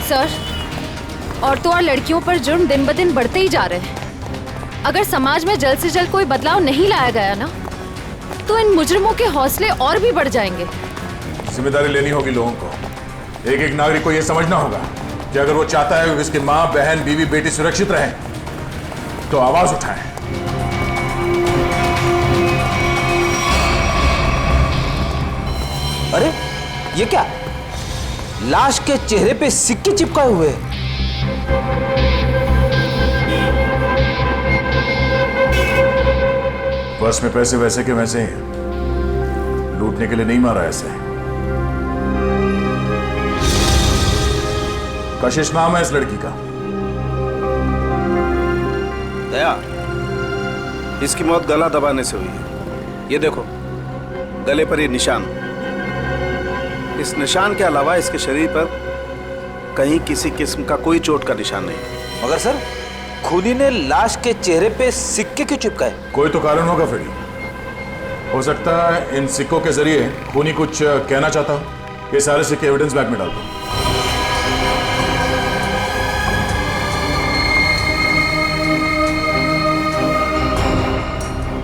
Sir, औरतों और लड़कियों पर जुर्म दिन ब दिन बढ़ते ही जा रहे हैं। अगर समाज में जल्द से जल्द कोई बदलाव नहीं लाया गया ना, तो इन मुजरिमों के हौसले और भी बढ़ जाएंगे। जिम्मेदारी लेनी होगी लोगों को। एक एक नागरिक को यह समझना होगा कि अगर वो चाहता है कि उसकी माँ, बहन, बीवी, बेटी सुरक्षित रहे, तो आवाज उठाएं। अरे ये क्या? लाश के चेहरे पे सिक्के चिपकाए हुए हैं। पर्स में पैसे वैसे के वैसे ही, लूटने के लिए नहीं मारा ऐसे। कशिश नाम है इस लड़की का। दया, इसकी मौत गला दबाने से हुई है। ये देखो, गले पर ये निशान। इस निशान के अलावा इसके शरीर पर कहीं किसी किस्म का कोई चोट का निशान नहीं। मगर सर, खूनी ने लाश के चेहरे पे सिक्के क्यों चिपकाए? कोई तो कारण होगा फेडी। हो सकता है इन सिक्कों के जरिए खूनी कुछ कहना चाहता हो। ये सारे सिक्के एविडेंस बैग में डाल दो।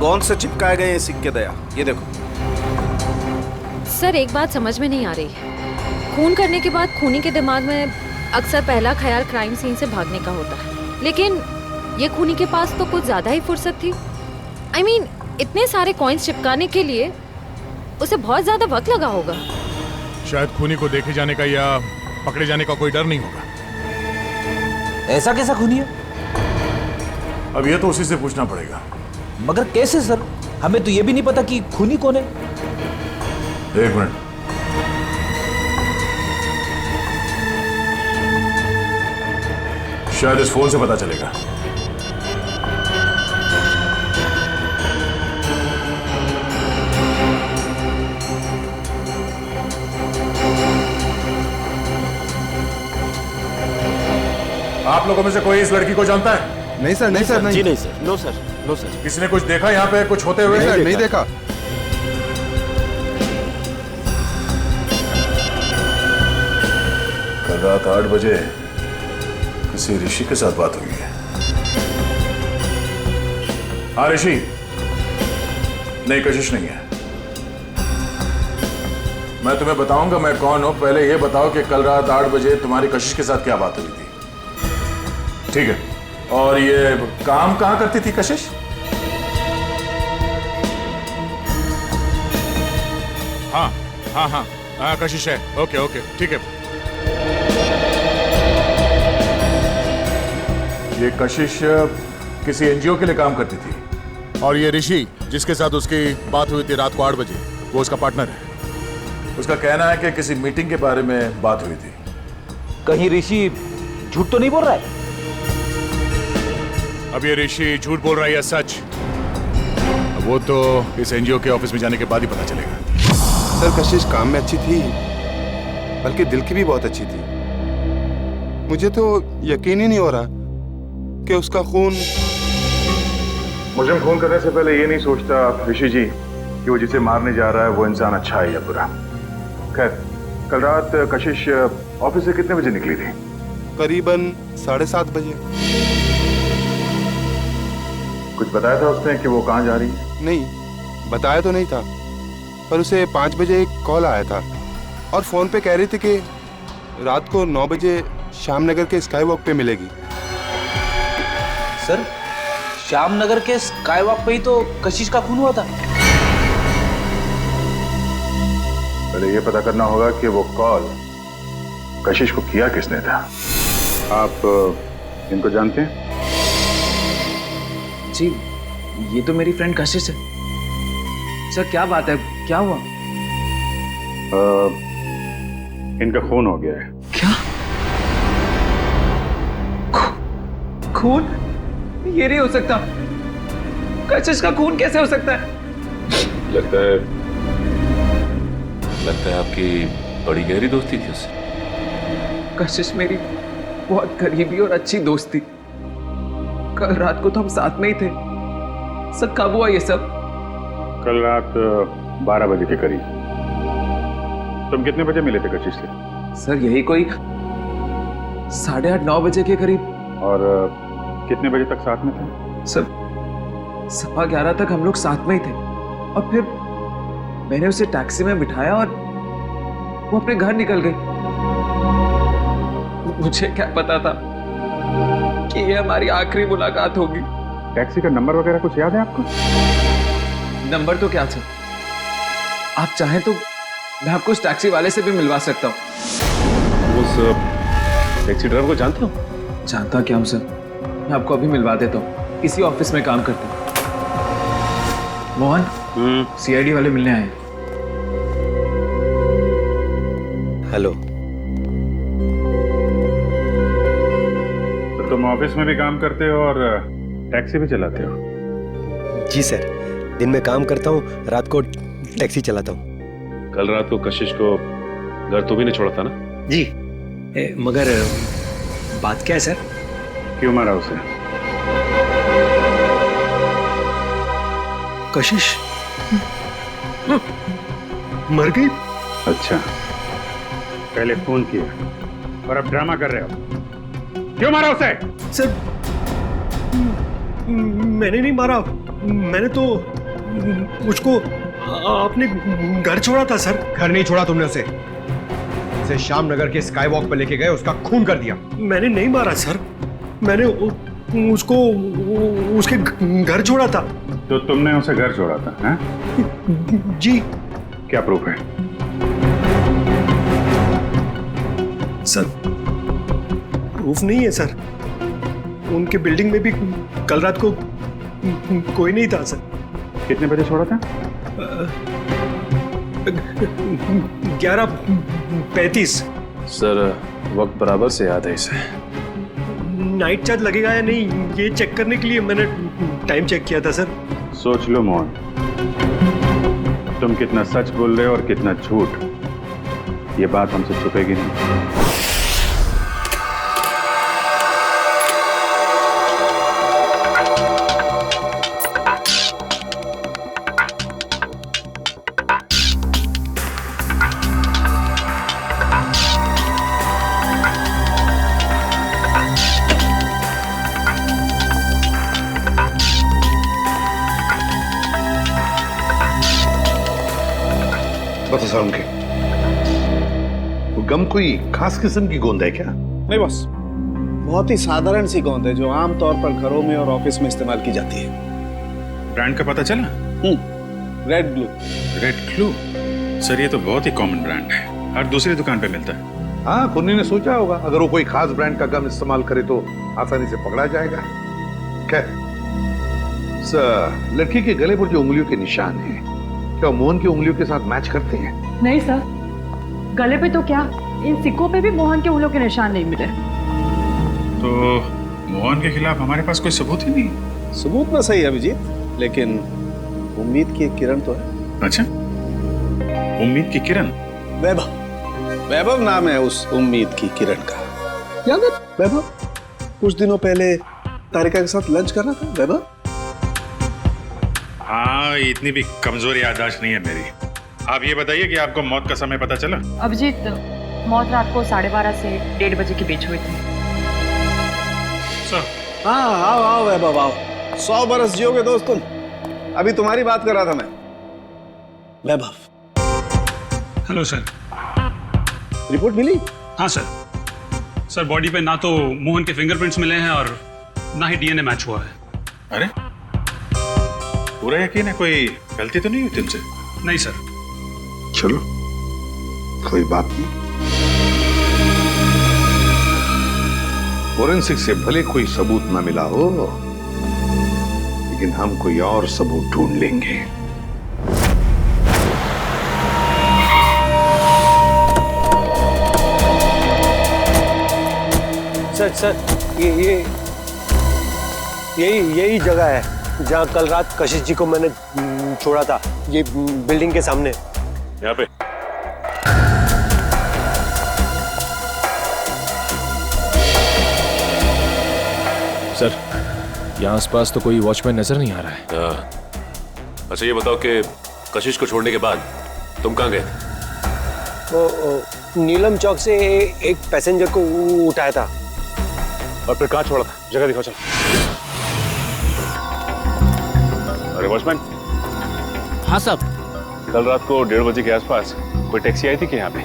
कौन से चिपकाए गए ये सिक्के दया? ये देखो। सर, एक बात समझ में नहीं आ रही। खून करने के बाद खूनी के दिमाग में अक्सर पहला ख्याल क्राइम सीन से भागने का होता है, लेकिन ये खूनी के पास तो कुछ ज्यादा ही फुर्सत थी। I mean, इतने सारे कॉइन्स चिपकाने के लिए उसे बहुत ज्यादा वक्त लगा होगा। शायद खूनी को देखे जाने का या पकड़े जाने का कोई डर नहीं होगा। ऐसा कैसा खूनी है? अब ये तो उसी से पूछना पड़ेगा। मगर कैसे सर? हमें तो ये भी नहीं पता कि खूनी कौन है। एक मिनट। शायद इस फोन से पता चलेगा। आप लोगों में से कोई इस लड़की को जानता है? नहीं सर, नहीं सर, नहीं। जी नहीं sir. No sir, no sir. किसी ने कुछ देखा यहाँ पे कुछ होते हुए? नहीं सर, नहीं देखा। कल रात 8 बजे किसी ऋषि के साथ बात हुई है। हाँ ऋषि, नहीं कशिश नहीं है। मैं तुम्हें बताऊंगा मैं कौन हूं। पहले यह बताओ कि कल रात 8 बजे तुम्हारी कशिश के साथ क्या बात हुई थी? ठीक है। और ये काम कहां करती थी कशिश? हाँ हाँ हाँ हाँ, कशिश है। ओके ओके, ठीक है। ये कशिश किसी एनजीओ के लिए काम करती थी। और ये ऋषि जिसके साथ उसकी बात हुई थी रात को 8 बजे, वो उसका पार्टनर है। उसका कहना है कि किसी मीटिंग के बारे में बात हुई थी। कहीं ऋषि झूठ तो नहीं बोल रहा है? अब ये ऋषि झूठ बोल रहा है या सच, वो तो इस एनजीओ के ऑफिस में जाने के बाद ही पता चलेगा। सर, कशिश काम में अच्छी थी, बल्कि दिल की भी बहुत अच्छी थी। मुझे तो यकीन ही नहीं हो रहा कि उसका खून। मुझे खून करने से पहले ये नहीं सोचता ऋषि जी कि वो जिसे मारने जा रहा है वो इंसान अच्छा है या बुरा। खैर, कल रात कशिश ऑफिस से कितने बजे निकली थी? करीबन 7:30 बजे। कुछ बताया था उसने कि वो कहाँ जा रही है? नहीं, बताया तो नहीं था, पर उसे 5 बजे एक कॉल आया था और फोन पे कह रही थी कि रात को 9 बजे श्यामनगर के स्काई वॉक पे मिलेगी। सर, श्यामनगर के स्काई वॉक पे ही तो कशिश का खून हुआ था। पहले ये पता करना होगा कि वो कॉल कशिश को किया किसने था। आप इनको जानते हैं? जी, ये तो मेरी फ्रेंड कशिश है। सर, क्या बात है? क्या हुआ? इनका खून हो गया है। क्या? खून? ये नहीं हो सकता। कशिश का खून कैसे हो सकता है? लगता है आपकी बड़ी गहरी दोस्ती थी उससे। कशिश मेरी बहुत करीबी और अच्छी दोस्त थी। कल रात को तो हम साथ में ही थे। सर, कब हुआ ये सब? कल रात 12 बजे के करीब। तुम कितने बजे मिले थे कशिश से? सर, यही कोई 8:30-9 बजे के करीब। और कितने बजे तक साथ में थे? सर 11:15 तक हम लोग साथ में ही थे और फिर मैंने उसे टैक्सी में बिठाया और वो अपने घर निकल गई। मुझे क्या पता था कि ये हमारी आखिरी मुलाकात होगी। टैक्सी का नंबर वगैरह कुछ याद है आपको? नंबर तो क्या सर, आप चाहें तो मैं आपको उस टैक्सी वाले से भी मिलवा सकता हूँ। उस टैक्सी ड्राइवर को जानते हो? जानता क्या हूँ सर, मैं आपको अभी मिलवा देता हूँ। इसी ऑफिस में काम करते हैं। मोहन, सीआईडी वाले मिलने आए हैं। हेलो। तो तुम ऑफिस में भी काम करते हो और टैक्सी भी चलाते हो? जी सर, दिन में काम करता हूँ, रात को टैक्सी चलाता हूँ। कल रात को कशिश को घर तो भी नहीं छोड़ा था ना? जी। मगर बात क्या है सर? क्यों मारा उसे? कशिश मर गई? अच्छा, पहले फोन किया और अब ड्रामा कर रहे हो। क्यों मारा उसे? सर मैंने नहीं मारा, मैंने तो उसको अपने घर छोड़ा था सर। घर नहीं छोड़ा तुमने उसे शाम नगर के स्काई वॉक पर लेके गए, उसका खून कर दिया। मैंने नहीं मारा सर, मैंने उसको उसके घर छोड़ा था। तो तुमने उसे घर छोड़ा था? हैं? जी। क्या प्रूफ है? सर प्रूफ नहीं है सर, उनके बिल्डिंग में भी कल रात को कोई नहीं था सर। कितने बजे छोड़ा था? 11:35। सर वक्त बराबर से याद है इसे। नाइट चार्ज लगेगा या नहीं ये चेक करने के लिए मैंने टाइम चेक किया था सर। सोच लो मोहन, तुम कितना सच बोल रहे हो और कितना झूठ, ये बात हमसे छुपेगी नहीं। गम कोई खास किस्म की गोंद है क्या? नहीं बॉस, बहुत ही साधारण सी गोंद है जो आमतौर पर घरों में और ऑफिस में इस्तेमाल की जाती है। ब्रांड का पता चला? Red glue. Red glue? Sir ये तो बहुत ही कॉमन ब्रांड है, हर दूसरी दुकान पे मिलता है। हाँ, कुन्नी ने सोचा होगा अगर वो कोई खास ब्रांड का गम इस्तेमाल करे तो आसानी से पकड़ा जाएगा। खैर सर, लड़की के गले पर जो उंगलियों के निशान हैं, क्या मोहन की उंगलियों के साथ मैच करते हैं? नहीं सर, गले पे तो क्या, इन सिक्कों पे भी मोहन के उंगलियों के निशान नहीं मिले। तो मोहन के खिलाफ हमारे पास कोई सबूत ही नहीं। सबूत ना सही अभिजीत, लेकिन उम्मीद की एक किरण तो है। अच्छा, उम्मीद की किरण? वैभव, वैभव नाम है उस उम्मीद की किरण का। याद है वैभव? कुछ दिनों पहले तारिका के साथ लंच कर रहा था वैभव। हाँ, इतनी भी कमजोर याददाश्त नहीं है मेरी। आप ये बताइए कि आपको मौत का समय पता चला? अभिजीत, मौत रात को 12:30 से 1:30 बजे के बीच हुई थी। हाँ, आओ आओ वैभव आओ, 100 बरस जियोगे दोस्त तुम। अभी तुम्हारी बात कर रहा था मैं। वैभव। Hello sir. रिपोर्ट मिली? हाँ सर। सर बॉडी पे ना तो मोहन के फिंगरप्रिंट्स मिले हैं और ना ही डीएनए मैच हुआ है। अरे पूरा यकीन है, कोई गलती तो नहीं हुई तुमसे? नहीं सर। चलो कोई बात नहीं, फोरेंसिक से भले कोई सबूत ना मिला हो, लेकिन हम कोई और सबूत ढूंढ लेंगे। सर यही जगह है जहाँ कल रात कशिश जी को मैंने छोड़ा था, ये बिल्डिंग के सामने। यहाँ पे? सर यहाँ आसपास तो कोई वॉचमैन नजर नहीं आ रहा है। अच्छा ये बताओ कि कशिश को छोड़ने के बाद तुम कहाँ गए थे? नीलम चौक से एक पैसेंजर को उठाया था। और फिर कहाँ छोड़ा था? जगह दिखाओ चलो। अरे वॉचमैन। हाँ साहब। कल रात को 1:30 बजे के आसपास कोई टैक्सी आई थी कि यहाँ पे?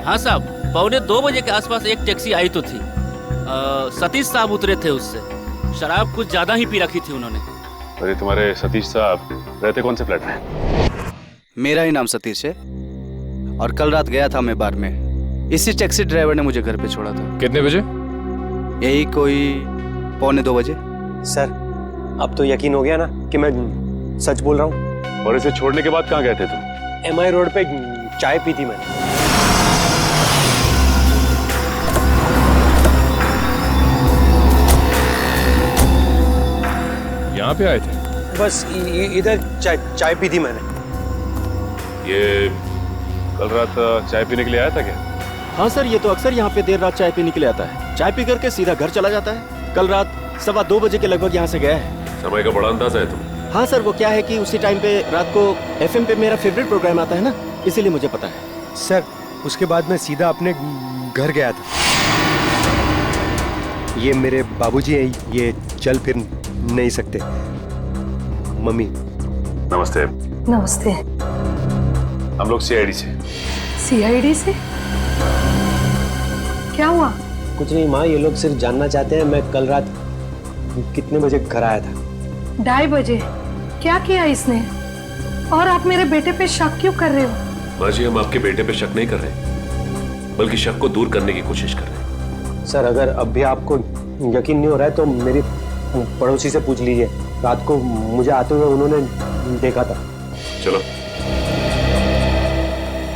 हाँ साहब, 1:45 बजे के आसपास एक टैक्सी आई तो थी। सतीश साहब उतरे थे उससे। शराब कुछ ज्यादा ही पी रखी थी उन्होंने। अरे तुम्हारे सतीश साहब रहते कौन से फ्लैट में? मेरा ही नाम सतीश है और कल रात गया था मैं बार में। इसी टैक्सी ड्राइवर ने मुझे घर पे छोड़ा था। कितने बजे? यही कोई 1:45 बजे। सर अब तो यकीन हो गया ना कि मैं सच बोल रहा हूँ। और इसे छोड़ने के बाद कहाँ गए थे तुम? MI रोड पे चाय पी थी मैंने। यहाँ पे आए थे? बस इधर चाय पी थी मैंने। ये कल रात चाय पीने के लिए आया था क्या? हाँ सर, ये तो अक्सर यहाँ पे देर रात चाय पीने के लिए आता है। चाय पी करके सीधा घर चला जाता है। कल रात 2:15 बजे के लगभग यहाँ से गया है। समय का बड़ा अंदाजा है तुम। हाँ सर, वो क्या है कि उसी टाइम पे रात को FM पे मेरा फेवरेट प्रोग्राम आता है ना, इसीलिए मुझे पता है। सर उसके बाद मैं सीधा अपने घर गया था। ये मेरे बाबूजी हैं, ये चल फिर नहीं सकते। मम्मी। नमस्ते। नमस्ते। हम लोग CID से। CID से? क्या हुआ? कुछ नहीं माँ, ये लोग सिर्फ जानना चाहते हैं मैं कल रात कितने बजे घर आया था। 2:30 बजे। क्या किया इसने? और आप मेरे बेटे पे शक क्यों कर रहे हो? माँ जी, हम आपके बेटे पे शक नहीं कर रहे, बल्कि शक को दूर करने की कोशिश कर रहे हैं। सर अगर अब भी आपको यकीन नहीं हो रहा है तो मेरी पड़ोसी से पूछ लीजिए। रात को मुझे आते हुए उन्होंने देखा था। चलो।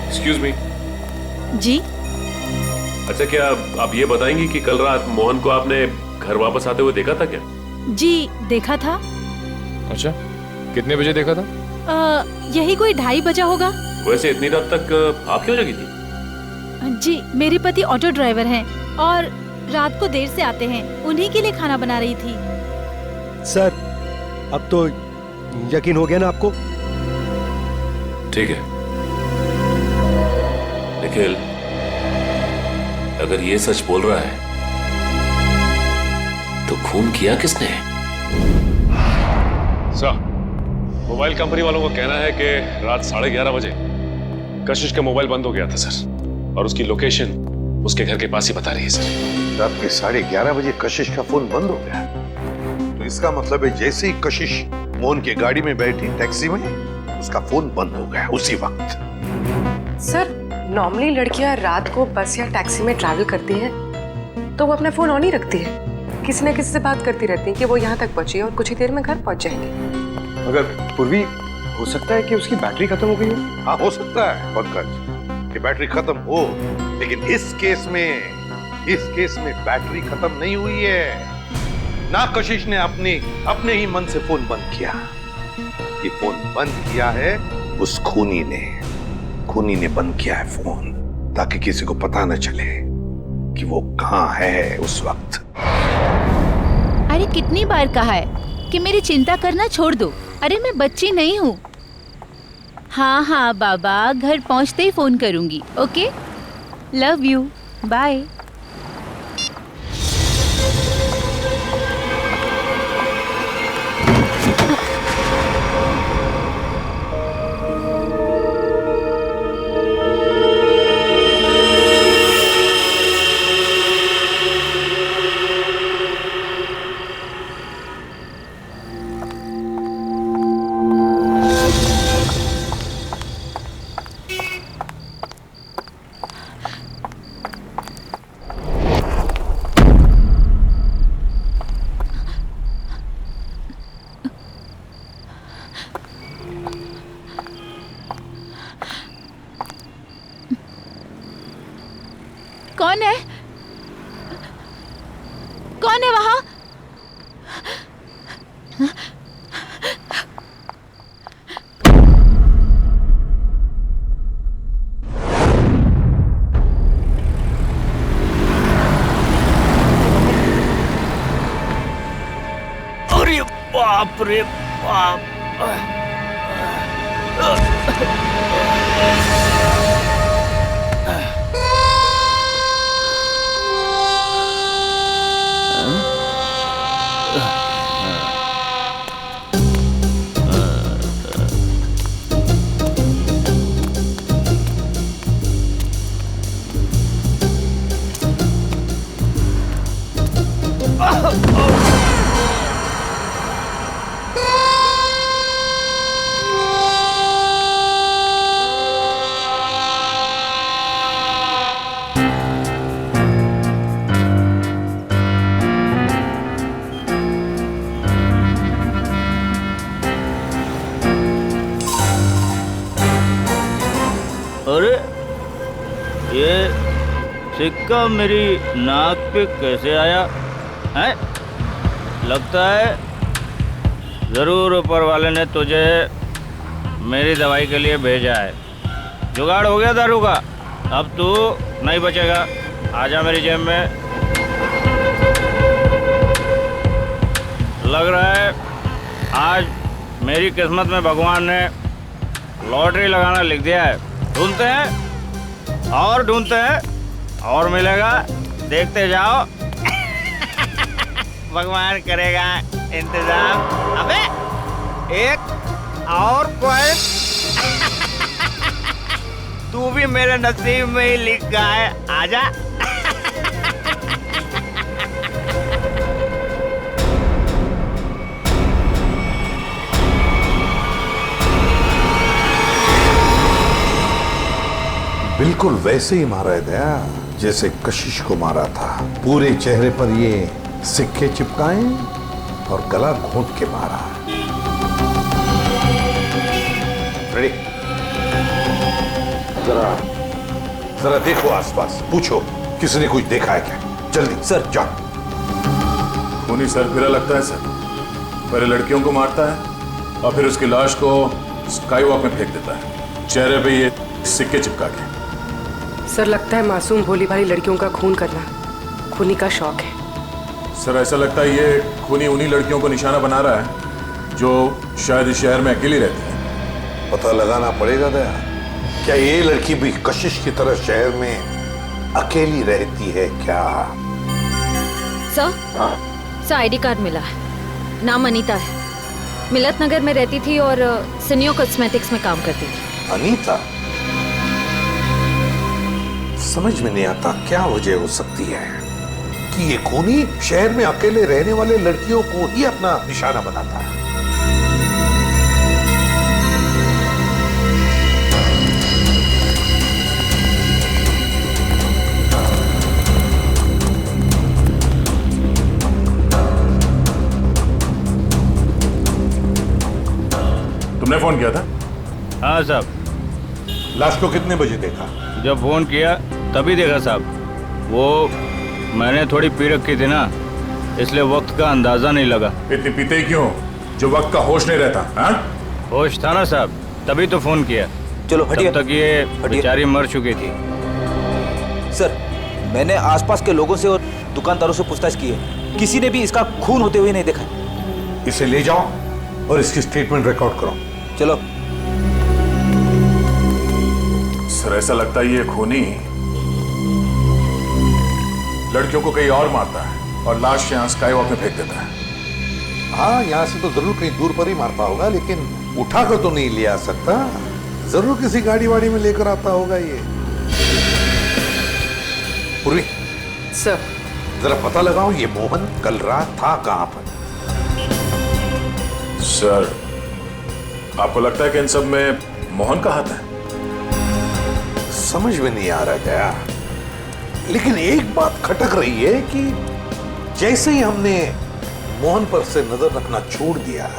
Excuse me. जी। अच्छा, क्या आप ये बताएंगी कि कल रात मोहन को आपने घर वापस आते हुए देखा था क्या? जी देखा था। अच्छा, कितने बजे देखा था? यही कोई 2:30 बजा होगा। वैसे इतनी रात तक आप क्यों जगी थी? जी, मेरे पति ऑटो ड्राइवर हैं और रात को देर से आते हैं। उन्हीं के लिए खाना बना रही थी। सर अब तो यकीन हो गया ना आपको? ठीक है निखिल, अगर ये सच बोल रहा है तो खून किया किसने? सर, मोबाइल कंपनी वालों का कहना है कि रात 11:30 बजे कशिश का मोबाइल बंद हो गया था सर, और उसकी लोकेशन उसके घर के पास ही बता रही है सर। रात के 11:30 बजे कशिश का फोन बंद हो गया, तो इसका मतलब है जैसे ही कशिश मोहन की गाड़ी में बैठी टैक्सी में, उसका फोन बंद हो गया उसी वक्त। सर नॉर्मली लड़कियां रात को बस या टैक्सी में ट्रैवल करती हैं तो वो अपना फोन ऑन ही रखती है। किसी न किसी से बात करती रहती है कि वो यहाँ तक पहुंची और कुछ ही देर में घर पहुंच जाएंगे। मगर पूर्वी, हो सकता है कि उसकी बैटरी खत्म हो गई हो। हाँ हो सकता है पंकज कि बैटरी खत्म हो, लेकिन इस केस में बैटरी खत्म नहीं हुई है। ना कशिश ने अपने ही मन से फोन बंद किया। ये फोन बंद किया है उस खूनी ने बंद किया है फोन, ताकि किसी को पता न चले कि वो कहां है उस वक्त। अरे कितनी बार कहा है कि मेरी चिंता करना छोड़ दो। अरे मैं बच्ची नहीं हूँ। हाँ हाँ बाबा, घर पहुँचते ही फोन करूंगी। Okay, love you, bye. कौन है? कौन है वहां? अरे बाप रे बाप। ये सिक्का मेरी नाक पे कैसे आया है? लगता है जरूर ऊपर वाले ने तुझे मेरी दवाई के लिए भेजा है। जुगाड़ हो गया दारू का, अब तू नहीं बचेगा। आजा मेरी जेब में। लग रहा है आज मेरी किस्मत में भगवान ने लॉटरी लगाना लिख दिया है। ढूंढते हैं और ढूंढते हैं और मिलेगा, देखते जाओ। भगवान करेगा इंतजाम। अबे एक और कोई तू भी मेरे नसीब में ही लिखा है। आजा। बिल्कुल वैसे ही मारा है दया जैसे कशिश को मारा था। पूरे चेहरे पर ये सिक्के चिपकाए और गला घोंट के मारा। रेडी? जरा देखो आसपास, पूछो किसी ने कुछ देखा है क्या? जल्दी सर जाओ। खूनी सर फिरा लगता है सर। पहले लड़कियों को मारता है और फिर उसकी लाश को स्काई वॉक में फेंक देता है, चेहरे पे ये सिक्के चिपका के। सर लगता है मासूम भोली भाली लड़कियों का खून करना खूनी का शौक है। सर ऐसा लगता है ये खूनी उन्हीं लड़कियों को निशाना बना रहा है जो शायद इस शहर में अकेली रहती है। पता लगाना पड़ेगा दया, क्या ये लड़की भी कशिश की तरह शहर में अकेली रहती है क्या? सर आईडी कार्ड मिला है, नाम अनीता है, मिलत नगर में रहती थी और सिनियो कॉस्मेटिक्स में काम करती थी। अनीता? समझ में नहीं आता क्या वजह हो सकती है कि ये खूनी शहर में अकेले रहने वाले लड़कियों को ही अपना निशाना बनाता है। तुमने फोन किया था? हाँ साहब। लाश को कितने बजे देखा? जब फोन किया तभी देखा साहब। वो मैंने थोड़ी पी रखी थी ना, इसलिए वक्त का अंदाजा नहीं लगा। इतनी पीते ही क्यों जो वक्त का होश नहीं रहता? हाँ? होश था ना साहब, तभी तो फोन किया। चलो हटिए। तब तक ये बेचारी मर चुकी थी। सर मैंने आसपास के लोगों से और दुकानदारों से पूछताछ की है, किसी ने भी इसका खून होते हुए नहीं देखा। इसे ले जाओ और इसकी स्टेटमेंट रिकॉर्ड करो। चलो। सर ऐसा लगता है ये खूनी लड़कियों को कहीं और मारता है और लाश यहाँ स्काई वॉक में फेंक देता है। हाँ यहाँ से तो जरूर कहीं दूर पर ही मारता होगा, लेकिन उठाकर तो नहीं ले आ सकता। जरूर किसी गाड़ी वाड़ी में लेकर आता होगा ये। पूर्वी सर जरा पता लगाओ ये मोहन कल रात था कहां पर? सर आपको लगता है कि इन सब में मोहन का हाथ है? समझ में नहीं आ रहा गया, लेकिन एक बात खटक रही है कि जैसे ही हमने मोहन पर से नजर रखना छोड़ दिया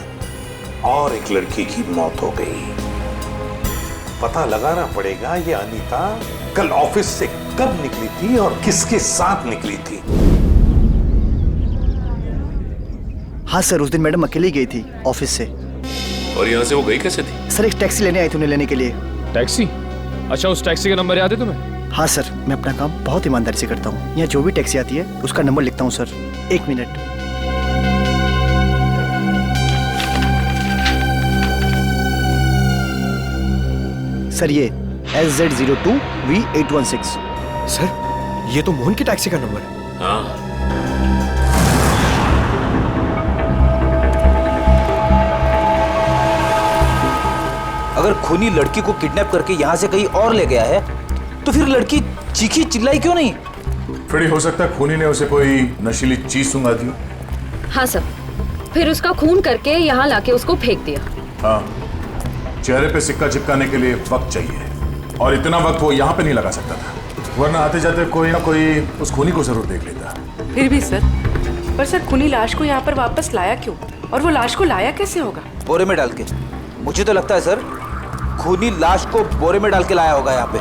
और एक लड़की की मौत हो गई। पता लगाना पड़ेगा ये अनीता कल ऑफिस से कब निकली थी और किसके साथ निकली थी। हाँ सर, उस दिन मैडम अकेली गई थी ऑफिस से। और यहाँ से वो गई कैसे थी? सर एक टैक्सी लेने आई थी उन्हें लेने के लिए। टैक्सी? अच्छा, उस टैक्सी का नंबर याद है तुम्हें? हाँ सर, मैं अपना काम बहुत ईमानदारी से करता हूँ। यहाँ जो भी टैक्सी आती है उसका नंबर लिखता हूँ सर। एक मिनट। सर ये SZ02V816। सर ये तो मोहन की टैक्सी का नंबर है। हाँ। अगर खूनी लड़की को किडनैप करके यहाँ से कहीं और ले गया है तो फिर लड़की चीखी चिल्लाई क्यों नहीं? फिर हो सकता है खूनी ने उसे कोई नशीली चीज सुंघा दी। हाँ सर, फिर उसका खून करके यहाँ लाके उसको फेंक दिया। हाँ, चेहरे पे सिक्का चिपकाने के लिए वक्त चाहिए और इतना वक्त वो यहाँ पे नहीं लगा सकता था, वरना आते जाते कोई ना कोई उस खूनी को जरूर देख लेता। फिर भी सर, पर सर खूनी लाश को यहाँ पर वापस लाया क्यों? और वो लाश को लाया कैसे होगा? बोरे में डाल के। मुझे तो लगता है सर खूनी लाश को बोरे में डाल के लाया होगा यहाँ पे।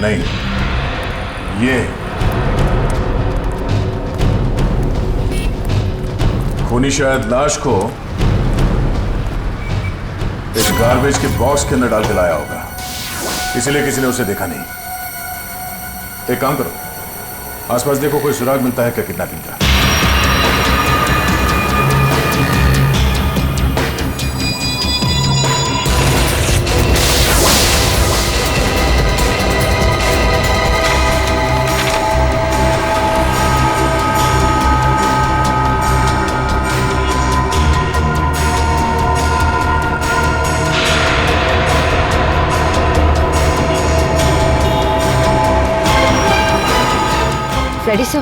नहीं, ये खूनी शायद लाश को इस गार्बेज के बॉक्स के अंदर डाल के लाया होगा, इसलिए किसी ने उसे देखा नहीं। एक काम करो, आसपास देखो कोई सुराग मिलता है क्या किडनैपिंग का। Ready sir?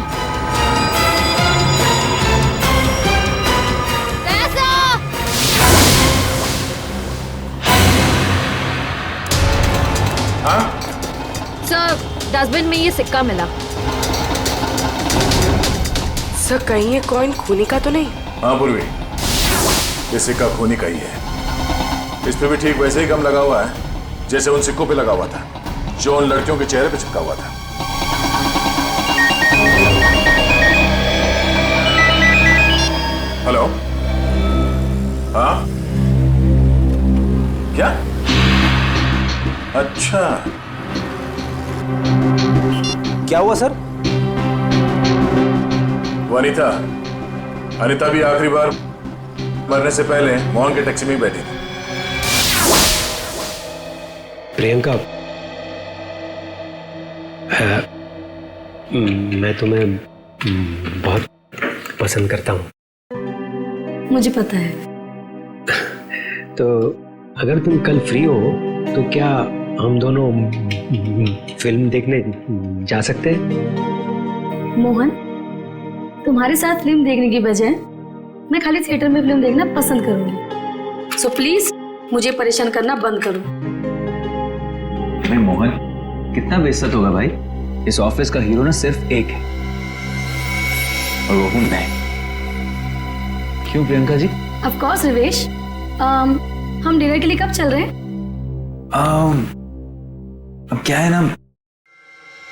हाँ? सर, डस्टबिन में ये सिक्का मिला। सर, कहीं ये कॉइन खूनी का तो नहीं? हाँ पूर्वी, ये सिक्का खूनी का ही है। इस पे भी ठीक वैसे ही गम लगा हुआ है जैसे उन सिक्कों पे लगा हुआ था जो उन लड़कियों के चेहरे पे चिपका हुआ था। हेलो? हाँ? क्या? अच्छा, क्या हुआ सर? वो अनीता भी आखिरी बार मरने से पहले मोहन के टैक्सी में ही बैठी थी। प्रियंका, मैं तुम्हें बहुत पसंद करता हूँ। मुझे पता है। तो अगर तुम कल फ्री हो तो क्या हम दोनों फिल्म देखने जा सकते हैं? मोहन, तुम्हारे साथ फिल्म देखने की बजाय मैं खाली थिएटर में फिल्म देखना पसंद करूंगी। सो प्लीज मुझे परेशान करना बंद करो। अरे मोहन, कितना बेइज्जत होगा भाई। इस ऑफिस का हीरो ना सिर्फ एक है और वो हूं मैं। क्यों प्रियंका जी? ऑफ कोर्स रिवेश, हम डिनर के लिए कब चल रहे हैं? अब क्या है ना,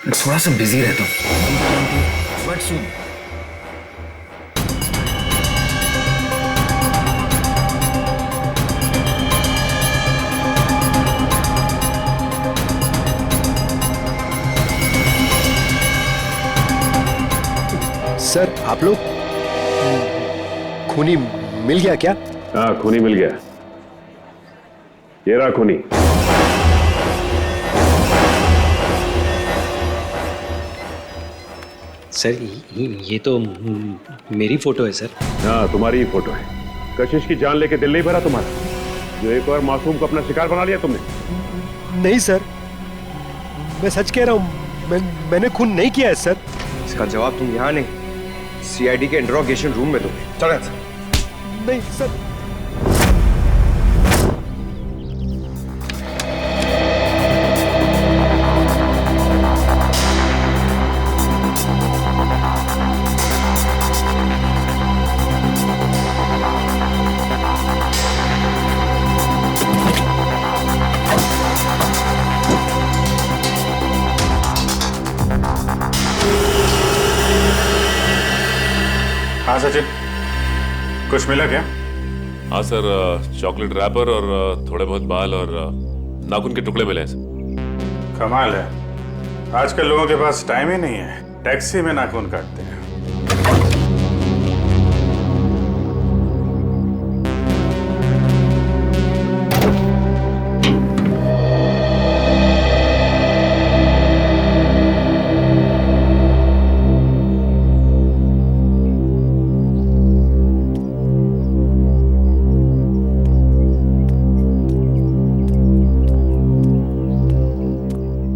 थोड़ा सा बिजी रहता हूँ, बट सुन। सर, आप लोग खूनी मिल गया क्या? हाँ, खूनी मिल गया। ये रहा खूनी। सर, ये तो मेरी फोटो है सर। हाँ, तुम्हारी ही फोटो है। कशिश की जान लेके दिल नहीं भरा तुम्हारा, जो एक और मासूम को अपना शिकार बना लिया तुमने। नहीं सर, मैं सच कह रहा हूँ, मैंने खून नहीं किया है सर। इसका जवाब तुम यहाँ नहीं, सीआईडी के इंट्रोगेशन रूम में दोगे। चलो सर। नहीं सर। हाँ सचिन, कुछ मिला क्या? हाँ सर, चॉकलेट रैपर और थोड़े बहुत बाल और नाखून के टुकड़े मिले हैं सर। कमाल है, आजकल लोगों के पास टाइम ही नहीं है, टैक्सी में नाखून काटते हैं।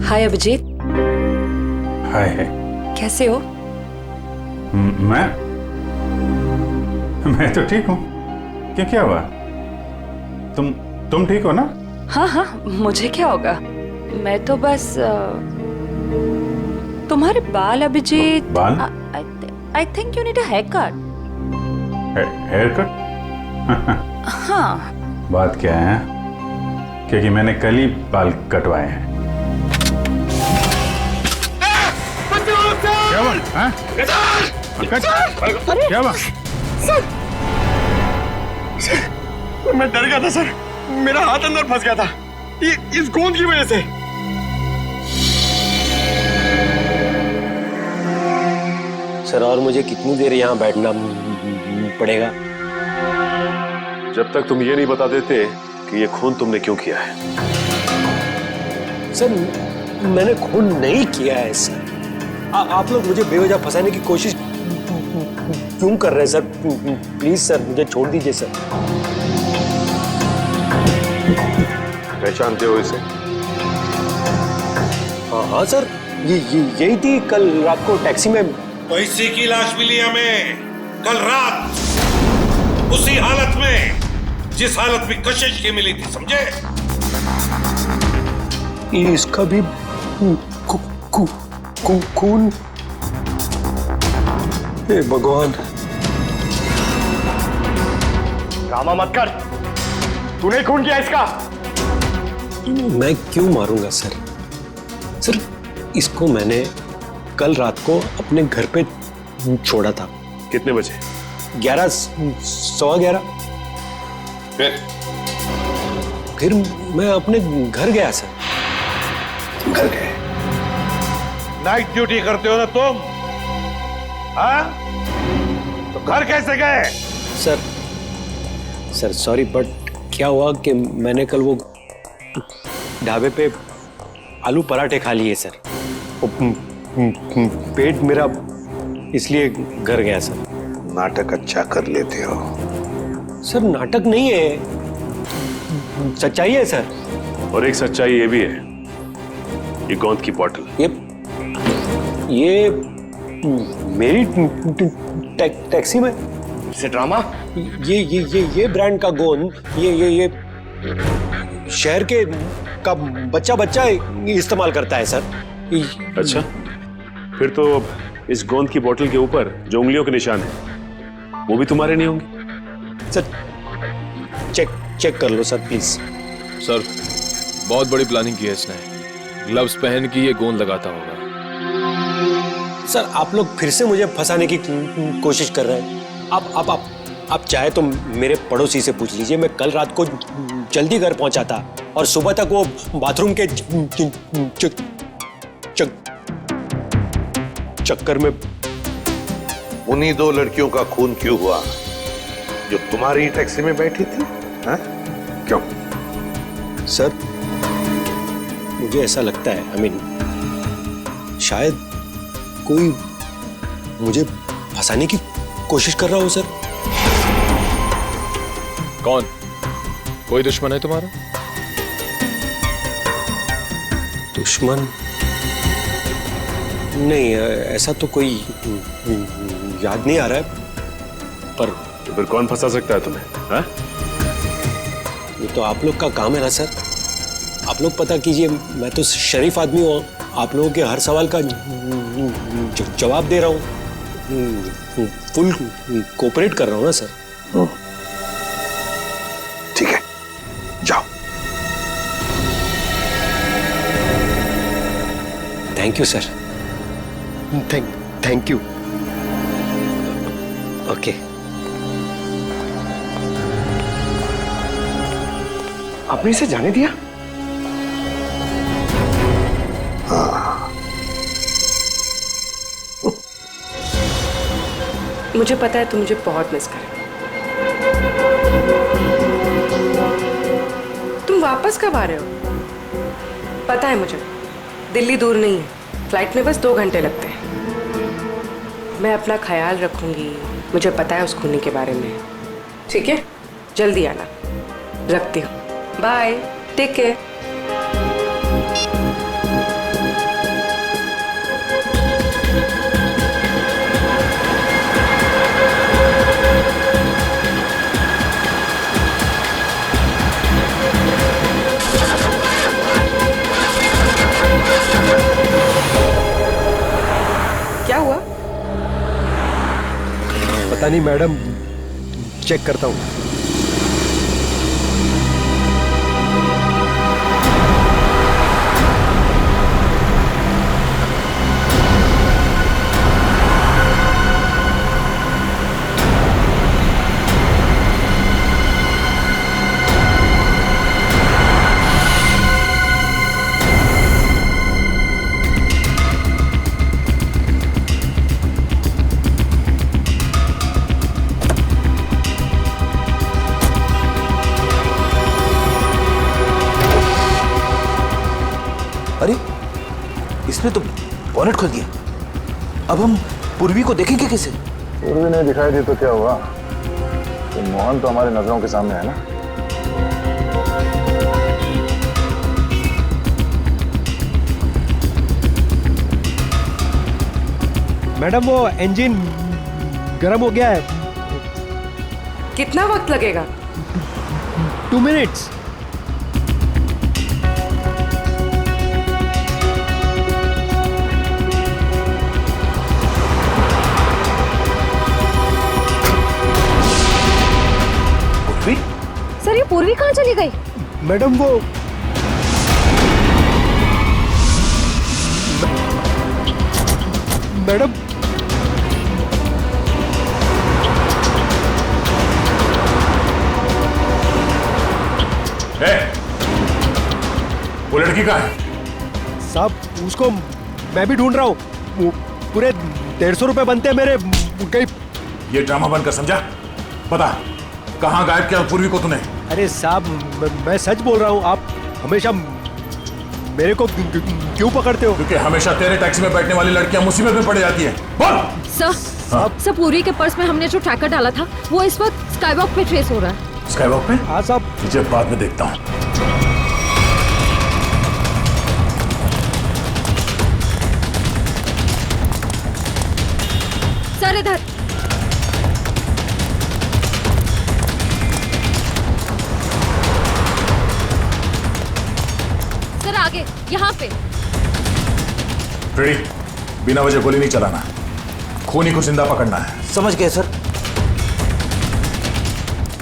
हाय अभिजीत। हाय। कैसे हो? मैं तो ठीक हूँ। क्या हुआ? तुम ठीक हो ना? हाँ हाँ, मुझे क्या होगा, मैं तो बस तुम्हारे बाल अभिजीत। बाल? I think you need a haircut. Haircut? हाँ। बात क्या है? क्योंकि मैंने कल ही बाल कटवाए हैं। क्या हुआ? हाँ? पंकज, क्या हुआ? सर, मैं डर गया था सर, मेरा हाथ अंदर फंस गया था इस गोंद की वजह से। सर और मुझे कितनी देर यहाँ बैठना पड़ेगा? जब तक तुम ये नहीं बता देते कि ये खून तुमने क्यों किया है। सर मैंने खून नहीं किया है सर। आप लोग मुझे बेवजह फंसाने की कोशिश क्यों कर रहे हैं सर? प्लीज सर मुझे छोड़ दीजिए सर। पहचानते हो इसे? हाँ सर, यही थी कल रात को टैक्सी में। तो इसी की लाश मिली हमें कल रात, उसी हालत में जिस हालत में कशिश की मिली थी, समझे? इसका भी खून। हे भगवान। ड्रामा मत कर, तूने खून किया इसका। मैं क्यों मारूंगा सर? सर इसको मैंने कल रात को अपने घर पे छोड़ा था। कितने बजे? 11, सवा 11। फिर मैं अपने घर गया सर। घर गए? नाइट ड्यूटी करते हो ना तुम? हाँ? तो घर कैसे गए? सर सॉरी, बट क्या हुआ कि मैंने कल वो ढाबे पे आलू पराठे खा लिए सर। पेट मेरा इसलिए घर गया सर। नाटक अच्छा कर लेते हो सर। नाटक नहीं है, सच्चाई है सर। और एक सच्चाई ये भी है, ये गोंद की बॉटल, ये मेरी टैक्सी में से ड्रामा। ये ब्रांड का गोंद ये शहर के का बच्चा इस्तेमाल करता है सर। अच्छा, फिर तो इस गोंद की बोतल के ऊपर जो उंगलियों के निशान है वो भी तुम्हारे नहीं होंगे? सर चेक कर लो सर प्लीज। सर बहुत बड़ी प्लानिंग की है इसने। ग्लव्स पहन के ये गोंद लगाता होगा। सर आप लोग फिर से मुझे फंसाने की कोशिश कर रहे हैं। आप चाहे तो मेरे पड़ोसी से पूछ लीजिए। मैं कल रात को जल्दी घर पहुंचा था और सुबह तक वो बाथरूम के चक्कर में। उन्हीं 2 लड़कियों का खून क्यों हुआ जो तुम्हारी टैक्सी में बैठी थी? हाँ? क्यों? सर मुझे ऐसा लगता है, शायद कोई मुझे फंसाने की कोशिश कर रहा हो सर। कौन? कोई दुश्मन है तुम्हारा? दुश्मन नहीं, ऐसा तो कोई याद नहीं आ रहा है। पर तो फिर कौन फंसा सकता है तुम्हें? हाँ? ये तो आप लोग का काम है ना सर। आप लोग पता कीजिए, मैं तो शरीफ आदमी हूँ। आप लोगों के हर सवाल का जवाब दे रहा हूँ। फुल कोऑपरेट कर रहा हूँ ना सर। ठीक है, जाओ। Thank you sir. Thank you. Okay. आपने इसे जाने दिया? मुझे पता है तुम मुझे बहुत मिस कर। तुम वापस कब आ रहे हो? पता है मुझे, दिल्ली दूर नहीं है, फ्लाइट में बस 2 घंटे लगते हैं। मैं अपना ख्याल रखूंगी, मुझे पता है उस खूनी के बारे में। ठीक है, जल्दी आना। रखती हूँ, बाय, टेक केयर। क्या हुआ? पता नहीं मैडम, चेक करता हूँ। इसने तो बॉनेट खोल दिया। अब हम पूर्वी को देखेंगे कैसे? पूर्वी नहीं दिखाई दी तो क्या हुआ? तो मोहन तो हमारी नजरों के सामने है ना। मैडम वो इंजन गर्म हो गया है। कितना वक्त लगेगा? 2 मिनट्स। सर ये पूर्वी कहाँ चली गई? मैडम वो मैडम वो लड़की कहाँ है? साहब उसको मैं भी ढूंढ रहा हूँ। पूरे 150 रुपए बनते हैं मेरे। कहीं ये ड्रामा बनकर समझा? पता कहाँ गायब किया पूर्वी को तूने? अरे साहब मैं सच बोल रहा हूँ। आप हमेशा मेरे को क्यों पकड़ते हो? क्योंकि हमेशा तेरे टैक्सी में बैठने वाली लड़कियां मुसीबत में पड़ जाती हैं। बोल। सर पूर्वी के पर्स में हमने जो ट्रैकर डाला था वो इस वक्त स्काईवॉक पे ट्रेस हो रहा है। स्काईवॉक पे? हाँ साहब। तुझे बाद में देखता हूँ। सर इधर। सर आगे यहाँ पे। फ्रेडी, बिना वजह गोली नहीं चलाना। खूनी को जिंदा पकड़ना है। समझ गए सर।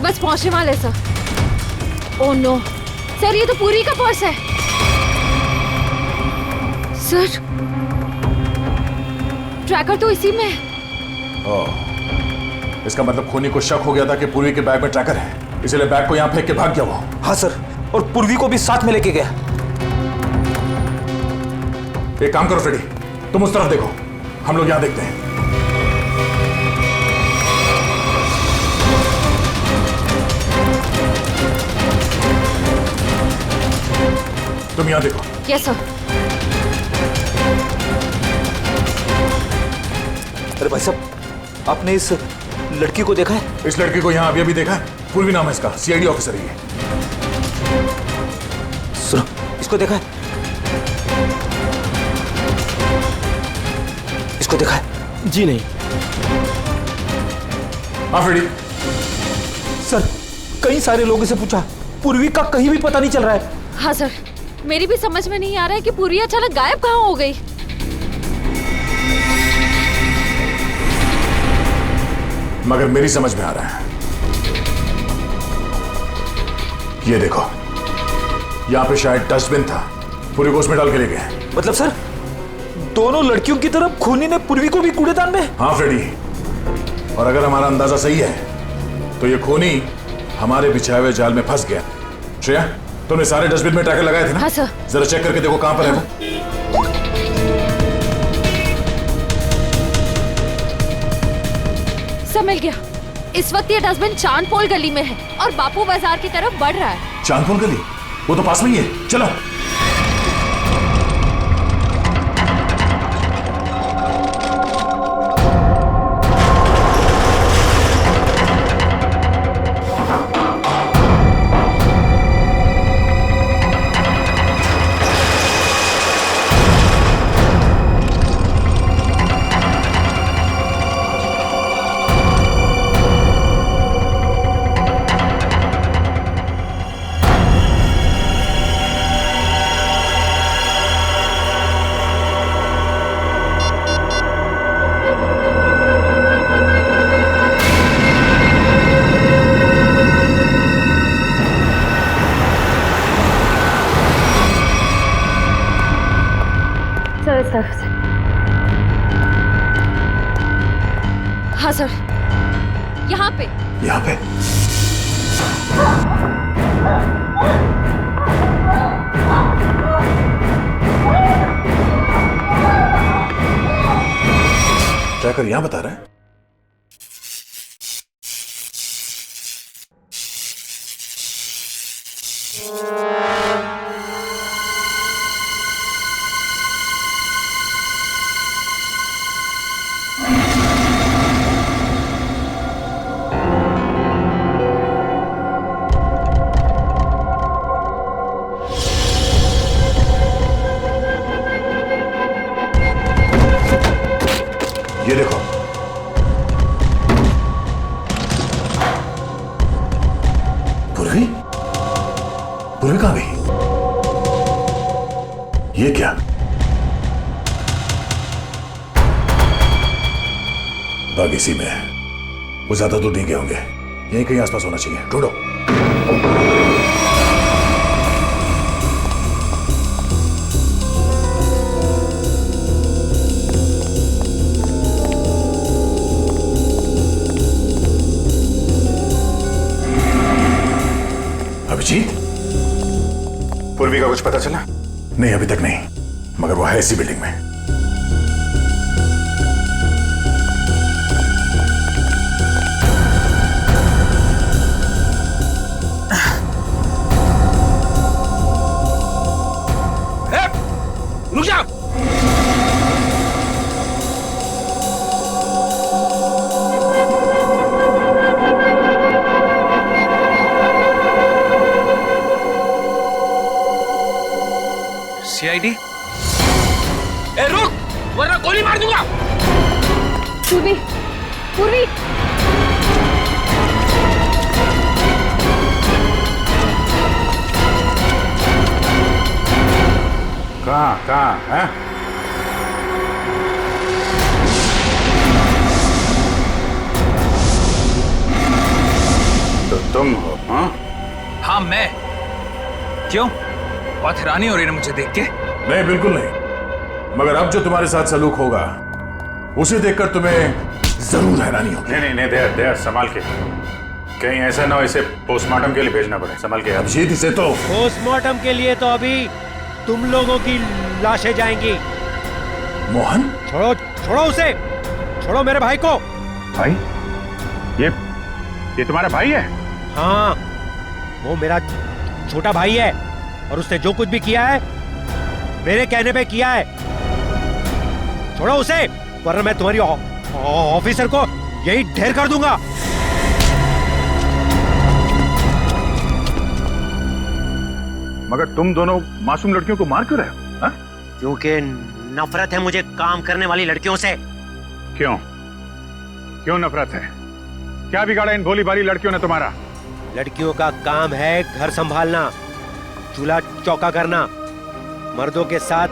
बस पहुंचने वाले सर। ओह नो सर ये तो पूरी का पर्स है। सर ट्रैकर तो इसी में है। इसका मतलब खूनी को शक हो गया था कि पूर्वी के बैग में ट्रैकर है, इसलिए बैग को यहाँ फेंक के भाग गया वो। हाँ सर, और पूर्वी को भी साथ में लेके गया। एक काम करो फ्रेडी, तुम उस तरफ देखो, हम लोग यहाँ देखते हैं। तुम यहाँ देखो। Yes sir. अरे भाई साहब, आपने इस लड़की को देखा है? इस लड़की को यहाँ अभी देखा है। पूर्वी नाम है इसका, सीआईडी ऑफिसर ही है। सुनो, इसको देखा है? इसको देखा है? जी नहीं। हाँ फ्रेडी। सर कई सारे लोगों से पूछा, पूर्वी का कहीं भी पता नहीं चल रहा है। हाँ सर, मेरी भी समझ में नहीं आ रहा है कि पूर्वी अचानक गायब कहाँ हो गई। मगर मेरी समझ में आ रहा है। ये देखो, यहाँ पे शायद डस्टबिन था, पूर्वी को उसमें डाल के ले गए। मतलब सर दोनों लड़कियों की तरफ खूनी ने पूर्वी को भी कूड़ेदान में? हाँ फ्रेडी, और अगर हमारा अंदाजा सही है तो ये खूनी हमारे बिछाए हुए जाल में फंस गया। श्रेया, तुमने सारे डस्टबिन में ट्रैकर लगाए थे ना? हाँ सर। जरा चेक करके देखो कहां पर है वो। सब मिल गया। इस वक्त ये डस्टबिन चांदपोल गली में है और बापू बाजार की तरफ बढ़ रहा है। चांदपोल गली? वो तो पास में ही है, चलो। हाँ सर, यहाँ पे। यहाँ पे? ट्रैकर यहाँ बता रहा है। पूर्वी कहाँ गई? ये क्या? बाग इसी में है। वो ज्यादा दूर नहीं गए होंगे, यहीं कहीं आसपास होना चाहिए, ढूंढो। अभिजीत, पूर्वी का कुछ पता चला? नहीं, अभी तक नहीं, मगर वो है इसी बिल्डिंग में। रुक जा। सीआईडी? ए रुक, वरना गोली मार दूंगा। पूर्वी, पूर्वी। कहाँ है? तो तुम हो? हाँ मैं। क्यों, बहुत हैरानी हो रही है मुझे देख के? नहीं, बिल्कुल नहीं, मगर अब जो तुम्हारे साथ सलूक होगा उसे देखकर तुम्हें जरूर हैरानी होगी। नहीं, दया संभाल के, कहीं ऐसा ना हो इसे पोस्टमार्टम के लिए भेजना पड़े। संभाल के। अभिजीत, इसे तो पोस्टमार्टम के लिए तो अभी तुम लोगों की लाशें जाएंगी। मोहन, छोड़ो उसे, छोड़ो मेरे भाई को। भाई? ये तुम्हारा भाई है? हाँ, वो मेरा छोटा भाई है और उसने जो कुछ भी किया है मेरे कहने पे किया है। छोड़ो उसे, वरना मैं तुम्हारी ऑफिसर को यही ढेर कर दूंगा। मगर तुम दोनों मासूम लड़कियों को मार क्यों रहे हो? क्योंकि नफरत है मुझे काम करने वाली लड़कियों से। क्यों नफरत है? क्या बिगाड़ा इन भोली भाली लड़कियों ने तुम्हारा? लड़कियों का काम है घर संभालना, चूल्हा चौका करना, मर्दों के साथ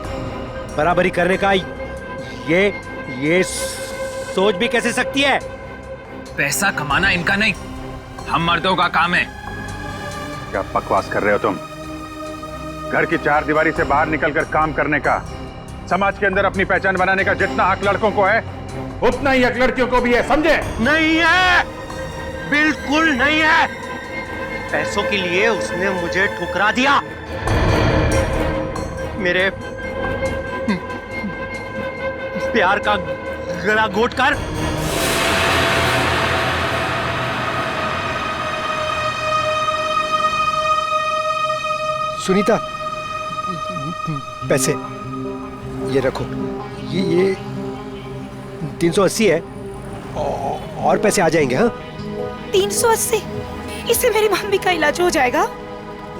बराबरी करने का ये सोच भी कैसे सकती है? पैसा कमाना इनका नहीं, हम मर्दों का काम है। क्या बकवास कर रहे हो तुम? घर की चार दीवारी से बाहर निकलकर काम करने का, समाज के अंदर अपनी पहचान बनाने का जितना हक लड़कों को है उतना ही हक लड़कियों को भी है, समझे? नहीं है, बिल्कुल नहीं है। पैसों के लिए उसने मुझे ठुकरा दिया। मेरे प्यार का गला घोट कर सुनीता, पैसे ये रखो, ये 380 है और पैसे आ जाएंगे। हाँ, 380? इससे मेरी मम्मी का इलाज हो जाएगा?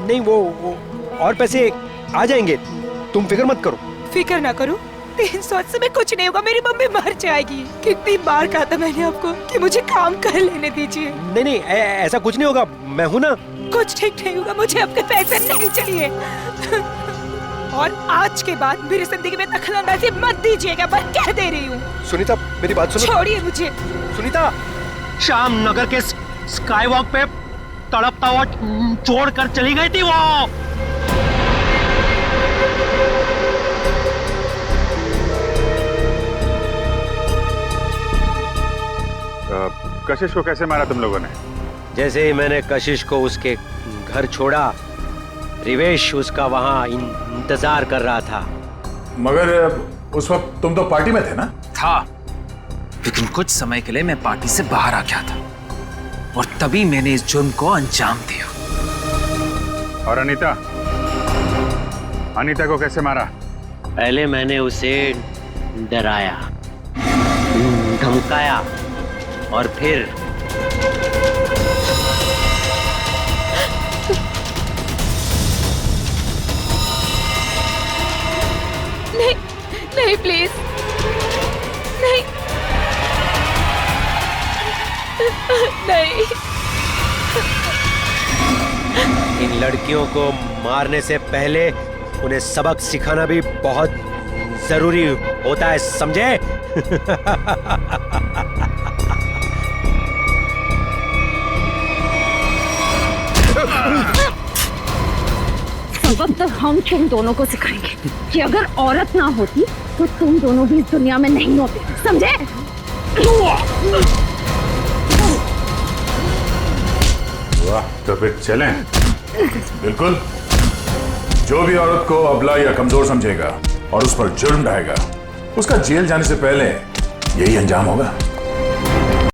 नहीं, वो और पैसे आ जाएंगे, तुम फिक्र मत करो। फिक्र ना करो, 380 में कुछ नहीं होगा, मेरी मम्मी मर जाएगी। कितनी बार कहा था मैंने आपको कि मुझे काम कर लेने दीजिए। नहीं, ऐसा कुछ नहीं होगा, मैं हूं ना। कुछ ठीक नहीं होगा, मुझे आपके पैसे नहीं चाहिए। और आज के बाद मेरी जिंदगी में दखलंदाजी मत दीजिएगा, मैं कह दे रही हूँ। सुनीता, मेरी बात सुनो। छोड़िए मुझे। सुनीता, शाम नगर के स्काई वॉक पे तड़पता हुआ छोड़कर चली गई थी वो। कशिश को कैसे मारा तुम लोगों ने? जैसे ही मैंने कशिश को उसके घर छोड़ा, रिवेश उसका वहां इंतजार कर रहा था। मगर उस वक्त तुम तो पार्टी में थे ना? था, लेकिन कुछ समय के लिए मैं पार्टी से बाहर आ गया था और तभी मैंने इस जुर्म को अंजाम दिया। और अनीता को कैसे मारा? पहले मैंने उसे डराया, धमकाया और फिर नहीं प्लीज, नहीं नहीं। इन लड़कियों को मारने से पहले उन्हें सबक सिखाना भी बहुत जरूरी होता है, समझे? सबक तो हम तुम दोनों को सिखाएंगे कि अगर औरत ना होती तो तुम दोनों भी इस दुनिया में नहीं होते, समझे? वाह, तो फिर चलें। बिल्कुल। जो भी औरत को अबला या कमजोर समझेगा और उस पर जुर्म ढाएगा, उसका जेल जाने से पहले यही अंजाम होगा।